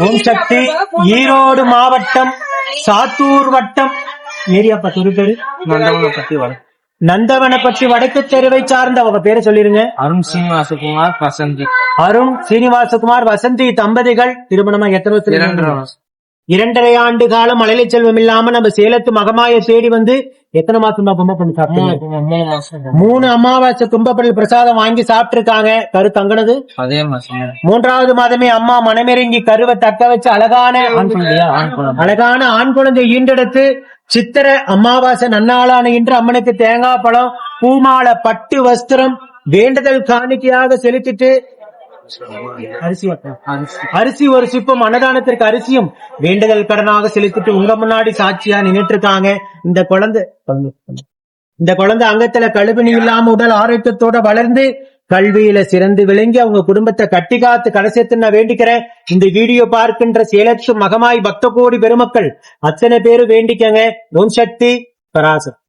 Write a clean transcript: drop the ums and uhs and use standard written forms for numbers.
ஓம் சக்தி. ஈரோடு மாவட்டம் சாத்தூர் வட்டம் ஏரியாப்பா பேரு நந்தவனப்பட்டி வடக்கு தெருவை சார்ந்த அவங்க பேரை சொல்லிருங்க. அருண் சீனிவாசகுமார் வசந்தி. அருண் சீனிவாசகுமார் வசந்தி தம்பதிகள் திருமணமா எத்தனை வருஷம்? 2.5 ஆண்டு காலம் மழலை செல்வம் இல்லாம நம்ம சேலத்து மகமாய தேடி வந்து எத்தனை மாசம் பண்ணி சாப்பிட்டு 3 அமாவாசை கும்பப்படல் பிரசாதம் வாங்கி சாப்பிட்டு இருக்காங்க. கரு தங்கினது அதே மாசம் 3வது மாதமே அம்மா மனமிறங்கி கருவை தக்க வச்சு அழகான ஆண் குழந்தை ஈண்டெடுத்து சித்திர அமாவாசை நன்னாளான இன்று அம்மனுக்கு தேங்காய் பழம் பூமாலை பட்டு வஸ்திரம் வேண்டுதல் காணிக்கையாக செலுத்திட்டு அரிசி ஒரு சிப்பம் அன்னதானத்திற்கு அரிசியும் வேண்டுதல் கடனாக செலுத்திட்டு உங்க முன்னாடி சாட்சியா நின்னுட்டு இருக்காங்க. இந்த குழந்தை அங்கத்துல கழுவினி இல்லாம உடல் ஆரோக்கியத்தோட வளர்ந்து கல்வியில சிறந்து விளங்கி அவங்க குடும்பத்தை கட்டி காத்து கடைசித்து நான் வேண்டிக்கிறேன். இந்த வீடியோ பார்க்கின்ற சேலத்து மகமாய் பக்த கோடி பெருமக்கள் அத்தனை பேரு வேண்டிக்கங்க. ஓம் சக்தி பராசக்தி.